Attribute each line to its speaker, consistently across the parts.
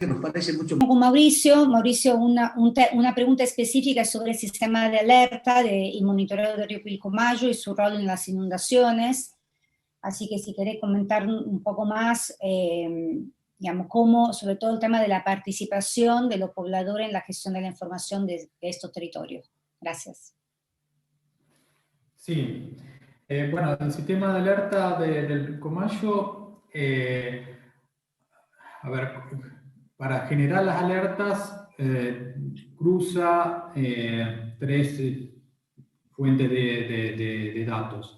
Speaker 1: que nos parece mucho...
Speaker 2: Con Mauricio, una pregunta específica sobre el sistema de alerta y monitoreo del río Pilcomayo y su rol en las inundaciones. Así que si querés comentar un poco más, digamos, cómo, sobre todo el tema de la participación de los pobladores en la gestión de la información de estos territorios. Gracias.
Speaker 3: Sí. Bueno, el sistema de alerta del Pilcomayo, a ver, para generar las alertas, cruza tres fuentes de datos.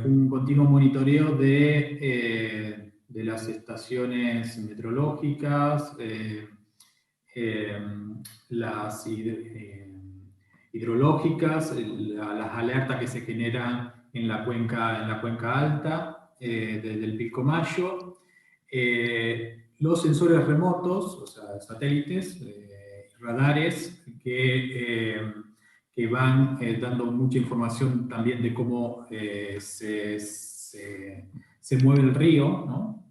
Speaker 3: Un continuo monitoreo de las estaciones meteorológicas, las hidrológicas, las alertas que se generan en la cuenca alta del Pilcomayo, los sensores remotos, o sea, satélites, radares que van dando mucha información también de cómo se mueve el río, ¿no?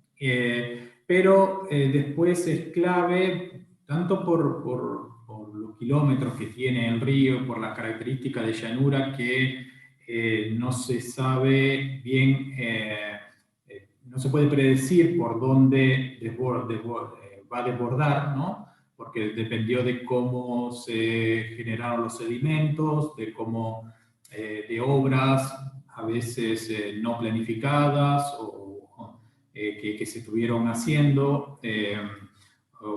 Speaker 3: Pero después es clave, tanto por los kilómetros que tiene el río, por las características de llanura que no se sabe bien, no se puede predecir por dónde va a desbordar, ¿no? Porque dependió de cómo se generaron los sedimentos, de cómo, de obras a veces no planificadas o que se estuvieron haciendo,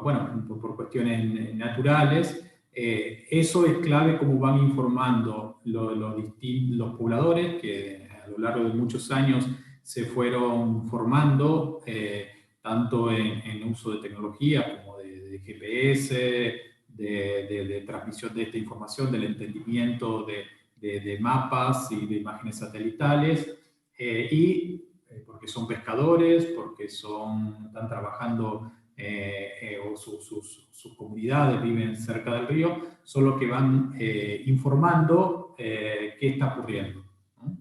Speaker 3: bueno, por cuestiones naturales. Eso es clave, como van informando los pobladores que a lo largo de muchos años se fueron formando, tanto en uso de tecnología como de GPS, de transmisión de esta información, del entendimiento de mapas y de imágenes satelitales, porque son pescadores, porque están trabajando o sus comunidades viven cerca del río, son los que van informando qué está ocurriendo, ¿no?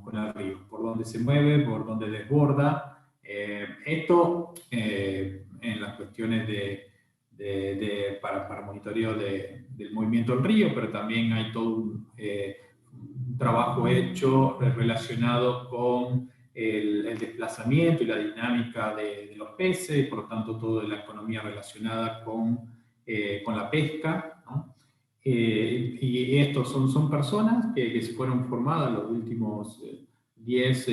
Speaker 3: Con el río, por dónde se mueve, por dónde desborda. Esto en las cuestiones para monitoreo del movimiento del río, pero también hay todo un trabajo hecho relacionado con el desplazamiento y la dinámica de los peces, y por lo tanto toda la economía relacionada con la pesca, ¿no? Y estos son personas que se fueron formadas en los últimos 10,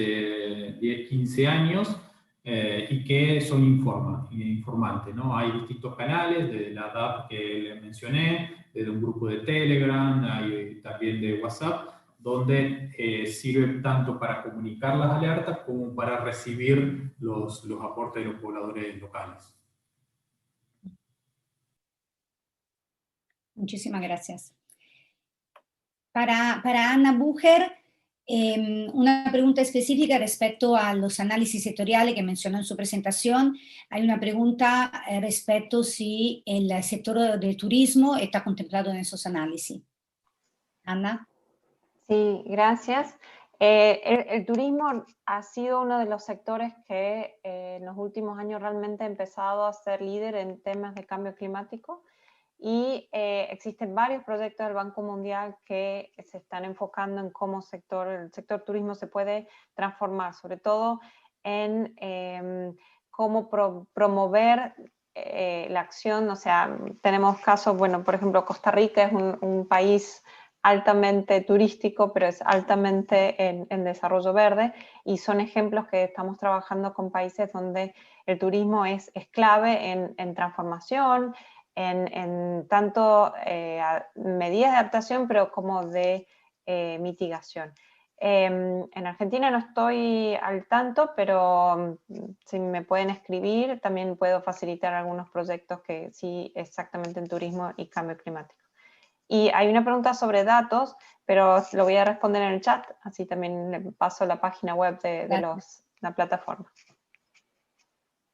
Speaker 3: 15 años y que son informantes, ¿no? Hay distintos canales, desde la DAP que les mencioné, desde un grupo de Telegram, hay también de WhatsApp, donde sirven tanto para comunicar las alertas como para recibir los aportes de los pobladores locales.
Speaker 2: Muchísimas gracias. Para Ana Bucher, una pregunta específica respecto a los análisis sectoriales que mencionó en su presentación. Hay una pregunta respecto si el sector del turismo está contemplado en esos análisis. Ana.
Speaker 4: Sí, gracias. El turismo ha sido uno de los sectores que en los últimos años realmente ha empezado a ser líder en temas de cambio climático. Y existen varios proyectos del Banco Mundial que se están enfocando en cómo el sector turismo se puede transformar, sobre todo en cómo promover la acción. O sea, tenemos casos, bueno, por ejemplo, Costa Rica es un país altamente turístico, pero es altamente en desarrollo verde, y son ejemplos que estamos trabajando con países donde el turismo es clave en transformación, en tanto medidas de adaptación, pero como de mitigación. En Argentina no estoy al tanto, pero si me pueden escribir, también puedo facilitar algunos proyectos que sí exactamente en turismo y cambio climático. Y hay una pregunta sobre datos, pero lo voy a responder en el chat, así también le paso la página web de la plataforma.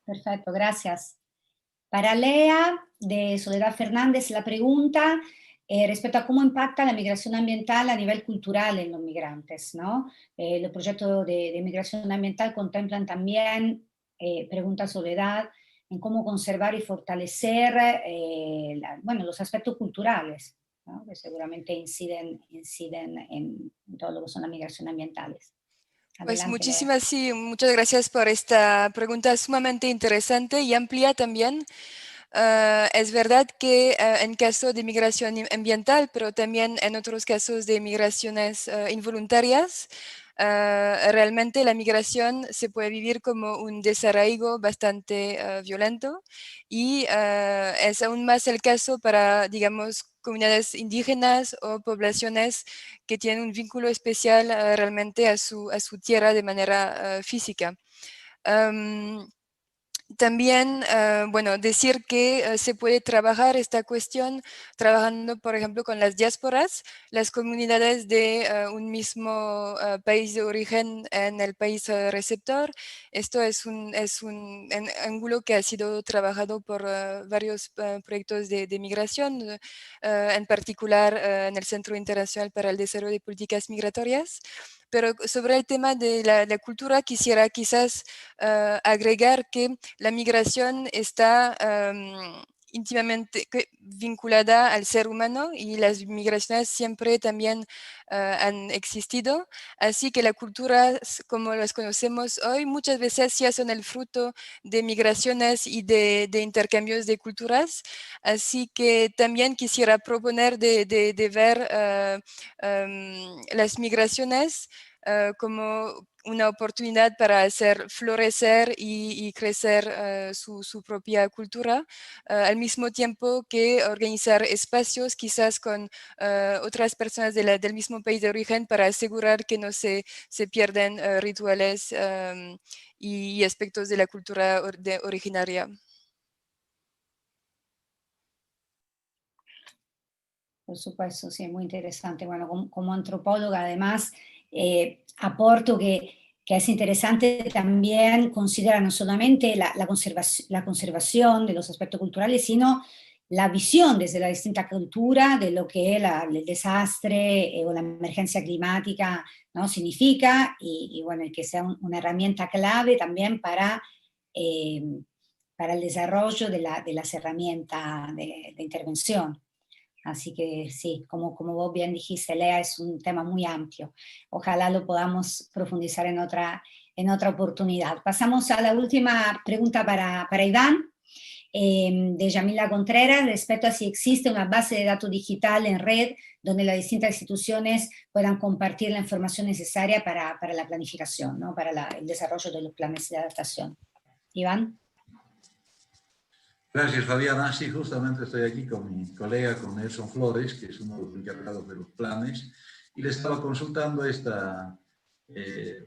Speaker 2: Perfecto, gracias. Para Lea, de Soledad Fernández, la pregunta respecto a cómo impacta la migración ambiental a nivel cultural en los migrantes, ¿no? Los proyectos de migración ambiental contemplan también, pregunta Soledad, en cómo conservar y fortalecer bueno, los aspectos culturales, ¿no? Que seguramente inciden en todo lo que son las migraciones ambientales.
Speaker 1: Pues
Speaker 2: Adelante, Lea.
Speaker 1: muchas gracias por esta pregunta sumamente interesante y amplia también. Es verdad que en caso de migración ambiental, pero también en otros casos de migraciones involuntarias, realmente la migración se puede vivir como un desarraigo bastante violento y es aún más el caso para, digamos, comunidades indígenas o poblaciones que tienen un vínculo especial realmente a su tierra de manera física. También, bueno, decir que se puede trabajar esta cuestión trabajando, por ejemplo, con las diásporas, las comunidades de un mismo país de origen en el país receptor. Esto es un ángulo que ha sido trabajado por varios proyectos de migración, en particular en el Centro Internacional para el Desarrollo de Políticas Migratorias. Pero sobre el tema de la cultura, quisiera quizás agregar que la migración está íntimamente vinculada al ser humano y las migraciones siempre también han existido. Así que la cultura, como las conocemos hoy, muchas veces ya son el fruto de migraciones y de intercambios de culturas. Así que también quisiera proponer de ver las migraciones como una oportunidad para hacer florecer y crecer su propia cultura, al mismo tiempo que organizar espacios quizás con otras personas del mismo país de origen para asegurar que no se pierden rituales y aspectos de la cultura originaria.
Speaker 2: Por supuesto, sí, muy interesante. Bueno, como antropóloga además, aporto que es interesante también considerar no solamente la conservación de los aspectos culturales, sino la visión desde la distinta cultura de lo que el desastre o la emergencia climática, ¿no? Significa, y bueno, y que sea una herramienta clave también para el desarrollo de las herramientas de intervención. Así que sí, como vos bien dijiste, Lea, es un tema muy amplio. Ojalá lo podamos profundizar en otra oportunidad. Pasamos a la última pregunta para Iván, de Yamila Contreras, respecto a si existe una base de datos digital en red donde las distintas instituciones puedan compartir la información necesaria para la planificación, ¿no? Para el desarrollo de los planes de adaptación. Iván.
Speaker 5: Gracias, Fabiana. Sí, justamente estoy aquí con mi colega, con Nelson Flores, que es uno de los encargados de los planes, y le estaba consultando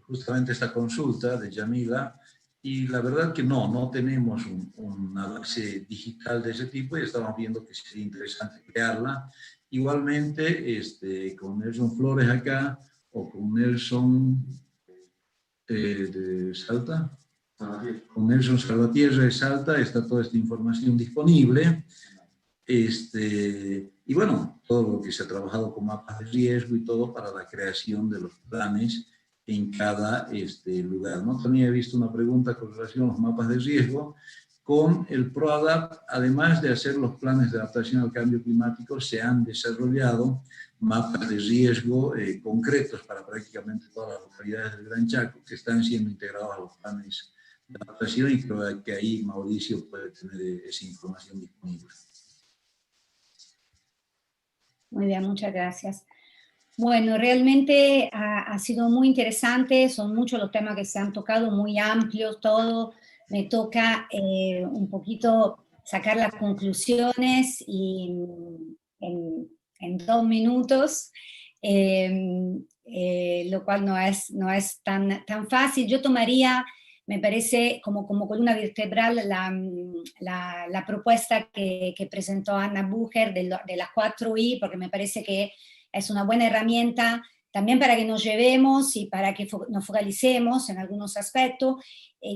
Speaker 5: justamente esta consulta de Yamila, y la verdad que no tenemos una base digital de ese tipo, y estamos viendo que sería interesante crearla. Igualmente, con Nelson Flores acá, o con Nelson de Salta, con Nelson Salvatierra de Salta está toda esta información disponible. Y bueno, todo lo que se ha trabajado con mapas de riesgo y todo para la creación de los planes en cada lugar, ¿no? También he visto una pregunta con relación a los mapas de riesgo. Con el PROADAPT, además de hacer los planes de adaptación al cambio climático, se han desarrollado mapas de riesgo concretos para prácticamente todas las localidades del Gran Chaco que están siendo integrados a los planes de adaptación, y creo que ahí Mauricio puede tener esa información disponible.
Speaker 2: Muy bien, muchas gracias. Bueno, realmente ha sido muy interesante, son muchos los temas que se han tocado, muy amplios todo. Me toca un poquito sacar las conclusiones y en 2 minutos, lo cual no es tan fácil. Yo tomaría, me parece, como columna vertebral la propuesta que presentó Anna Bucher de las 4I, porque me parece que es una buena herramienta también para que nos llevemos y para que nos focalicemos en algunos aspectos,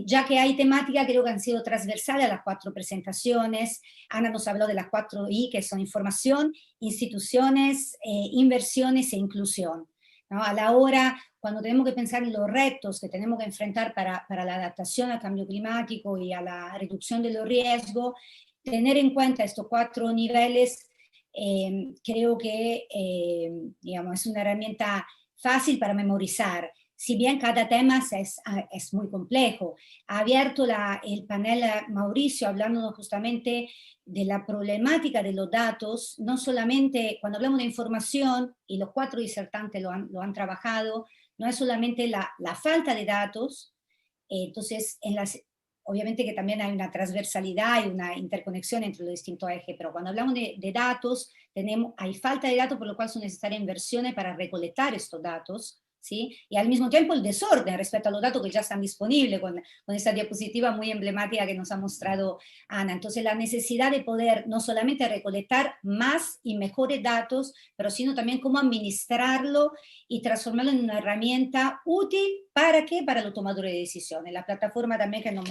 Speaker 2: ya que hay temáticas creo que han sido transversales a las 4 presentaciones. Ana nos habló de las 4I, que son información, instituciones, inversiones e inclusión, ¿no? A la hora, cuando tenemos que pensar en los retos que tenemos que enfrentar para la adaptación al cambio climático y a la reducción de los riesgos, tener en cuenta estos 4 niveles, creo que digamos, es una herramienta fácil para memorizar. Si bien cada tema es muy complejo. Ha abierto el panel Mauricio hablándonos justamente de la problemática de los datos, no solamente cuando hablamos de información, y los 4 disertantes lo han trabajado, no es solamente la falta de datos, entonces obviamente que también hay una transversalidad y una interconexión entre los distintos ejes, pero cuando hablamos de datos, hay falta de datos, por lo cual son necesarias inversiones para recolectar estos datos, ¿sí? Y al mismo tiempo el desorden respecto a los datos que ya están disponibles, con esta diapositiva muy emblemática que nos ha mostrado Ana. Entonces la necesidad de poder no solamente recolectar más y mejores datos, pero sino también cómo administrarlo y transformarlo en una herramienta útil, ¿para qué? Para los tomadores de decisiones. La plataforma también que nos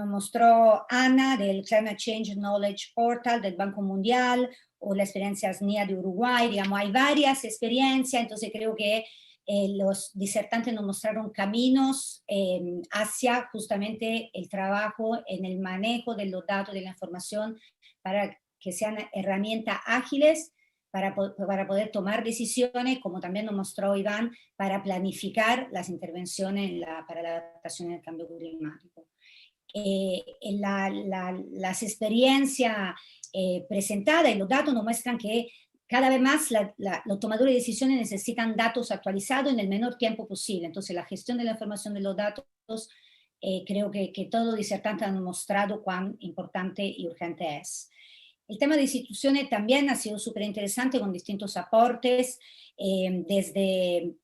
Speaker 2: mostró Ana del Climate Change Knowledge Portal del Banco Mundial, o la experiencia SNIA de Uruguay, digamos, hay varias experiencias, entonces creo que los disertantes nos mostraron caminos hacia justamente el trabajo en el manejo de los datos, de la información, para que sean herramientas ágiles para poder tomar decisiones, como también nos mostró Iván, para planificar las intervenciones para la adaptación al cambio climático. Las experiencias presentadas y los datos nos muestran que cada vez más los tomadores de decisiones necesitan datos actualizados en el menor tiempo posible. Entonces la gestión de la información de los datos, creo que todos los disertantes han mostrado cuán importante y urgente es. El tema de instituciones también ha sido súper interesante, con distintos aportes, desde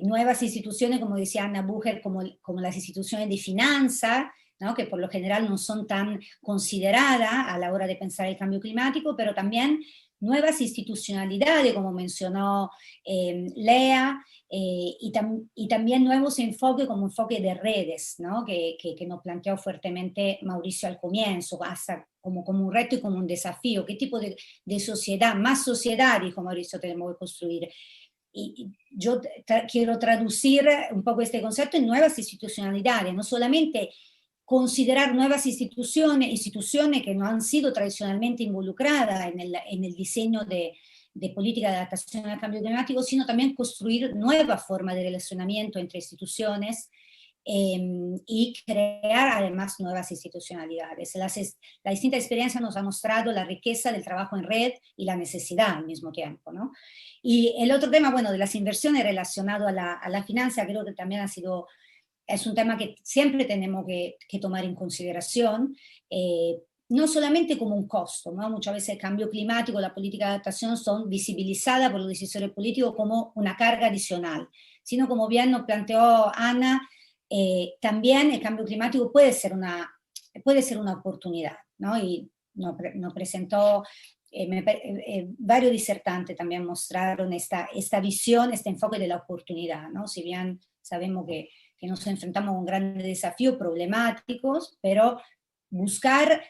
Speaker 2: nuevas instituciones, como decía Anna Bucher, como las instituciones de finanzas, ¿no? Que por lo general no son tan consideradas a la hora de pensar el cambio climático, pero también nuevas institucionalidades, como mencionó Lea, y también nuevos enfoques, como enfoque de redes, ¿no? que nos planteó fuertemente Mauricio al comienzo, hasta como un reto y como un desafío. ¿Qué tipo de sociedad? Más sociedad, dijo Mauricio, tenemos que construir. Y yo quiero traducir un poco este concepto en nuevas institucionalidades, no solamente considerar nuevas instituciones que no han sido tradicionalmente involucradas en el diseño de política de adaptación al cambio climático, sino también construir nuevas formas de relacionamiento entre instituciones y crear además nuevas institucionalidades. La distinta experiencia nos ha mostrado la riqueza del trabajo en red y la necesidad al mismo tiempo, ¿no? Y el otro tema, bueno, de las inversiones relacionado a la finanza, creo que también es un tema que siempre tenemos que tomar en consideración, no solamente como un costo, ¿no? Muchas veces el cambio climático, la política de adaptación son visibilizadas por los decisores políticos como una carga adicional, sino como bien nos planteó Ana, también el cambio climático puede ser una oportunidad, ¿no? Y nos presentó, varios disertantes también mostraron esta visión, este enfoque de la oportunidad, ¿no? Si bien sabemos que nos enfrentamos con grandes desafíos problemáticos, pero buscar,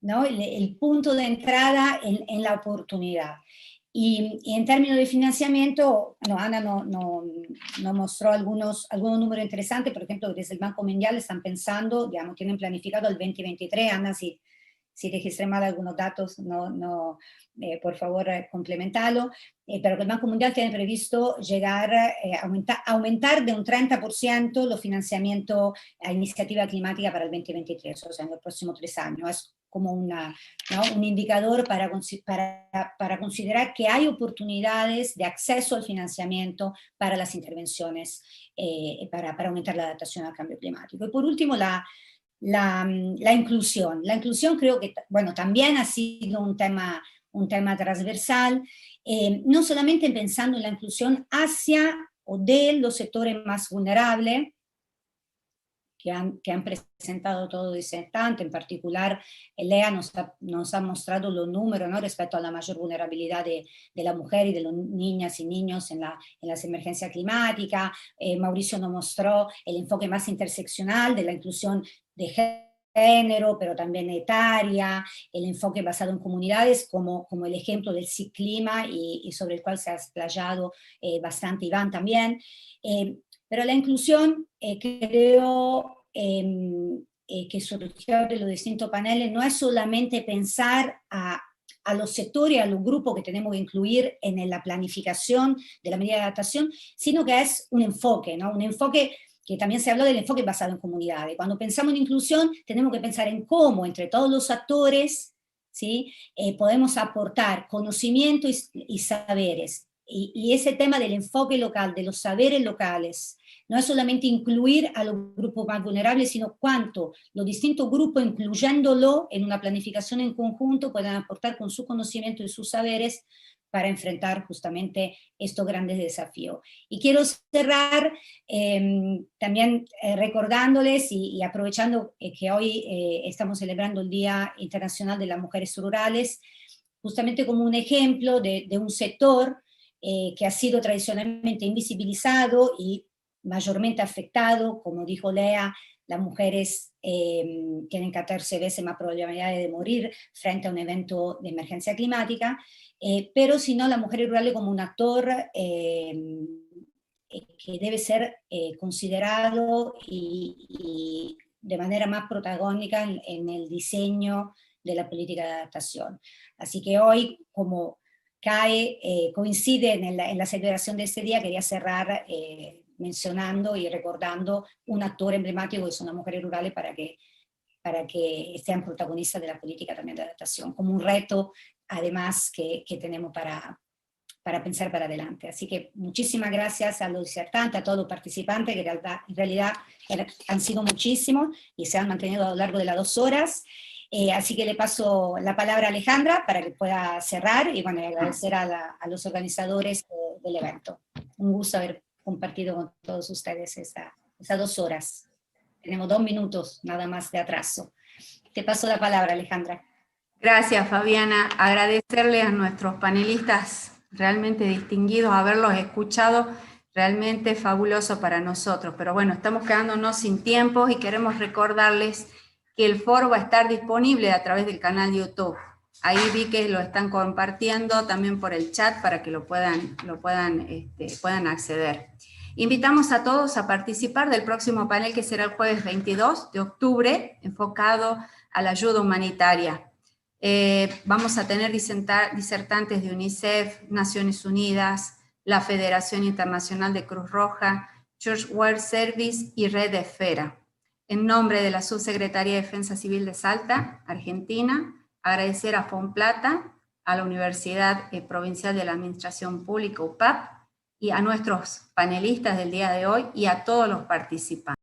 Speaker 2: ¿no? el punto de entrada en la oportunidad. Y en términos de financiamiento, bueno, Ana nos mostró algunos números interesantes. Por ejemplo, desde el Banco Mundial están pensando, digamos, tienen planificado el 2023. Ana, si registré mal algunos datos, por favor, complementalo, pero que el Banco Mundial tiene previsto llegar a aumentar de un 30% los financiamientos a iniciativa climática para el 2023, o sea, en los próximos 3 años. Es como un indicador para considerar que hay oportunidades de acceso al financiamiento para las intervenciones para aumentar la adaptación al cambio climático. Y por último, la inclusión. La inclusión creo que, bueno, también ha sido un tema transversal, no solamente pensando en la inclusión hacia o de los sectores más vulnerables, que han presentado todo disertante, en particular Lea nos ha mostrado los números, ¿no? Respecto a la mayor vulnerabilidad de la mujer y de las niñas y niños en las emergencias climáticas. Mauricio nos mostró el enfoque más interseccional de la inclusión de género, pero también etaria, el enfoque basado en comunidades, como el ejemplo del clima y sobre el cual se ha explayado bastante Iván también. Pero la inclusión, creo que surgió de los distintos paneles, no es solamente pensar a los sectores, a los grupos que tenemos que incluir en la planificación de la medida de adaptación, sino que es un enfoque, ¿no? Un enfoque que también se habló del enfoque basado en comunidades. Cuando pensamos en inclusión, tenemos que pensar en cómo entre todos los actores, ¿sí? Podemos aportar conocimiento y saberes. Y ese tema del enfoque local, de los saberes locales, no es solamente incluir a los grupos más vulnerables, sino cuánto los distintos grupos, incluyéndolo en una planificación en conjunto, puedan aportar con su conocimiento y sus saberes para enfrentar justamente estos grandes desafíos. Y quiero cerrar también recordándoles y aprovechando que hoy estamos celebrando el Día Internacional de las Mujeres Rurales, justamente como un ejemplo de un sector que ha sido tradicionalmente invisibilizado y mayormente afectado, como dijo Lea, las mujeres tienen 14 veces más probabilidad de morir frente a un evento de emergencia climática, pero si no, las mujeres rurales como un actor que debe ser considerado y de manera más protagónica en el diseño de la política de adaptación. Así que hoy, como coincide en la celebración de este día, quería cerrar mencionando y recordando un actor emblemático que son las mujeres rurales para que sean protagonistas de la política también de adaptación, como un reto además que tenemos para pensar para adelante. Así que muchísimas gracias a los disertantes, a todos los participantes, que en realidad han sido muchísimos y se han mantenido a lo largo de las 2 horas. Así que le paso la palabra a Alejandra para que pueda cerrar y bueno, agradecer a los organizadores del evento. Un gusto haber compartido con todos ustedes esas 2 horas. Tenemos 2 minutos nada más de atraso. Te paso la palabra, Alejandra.
Speaker 6: Gracias, Fabiana. Agradecerle a nuestros panelistas realmente distinguidos, haberlos escuchado, realmente fabuloso para nosotros. Pero bueno, estamos quedándonos sin tiempo y queremos recordarles que el foro va a estar disponible a través del canal de YouTube. Ahí vi que lo están compartiendo también por el chat para que puedan acceder. Invitamos a todos a participar del próximo panel que será el jueves 22 de octubre, enfocado a la ayuda humanitaria. Vamos a tener disertantes de UNICEF, Naciones Unidas, la Federación Internacional de Cruz Roja, Church World Service y Red Esfera. En nombre de la Subsecretaría de Defensa Civil de Salta, Argentina, agradecer a FONPLATA, a la Universidad Provincial de la Administración Pública, UPAP, y a nuestros panelistas del día de hoy y a todos los participantes.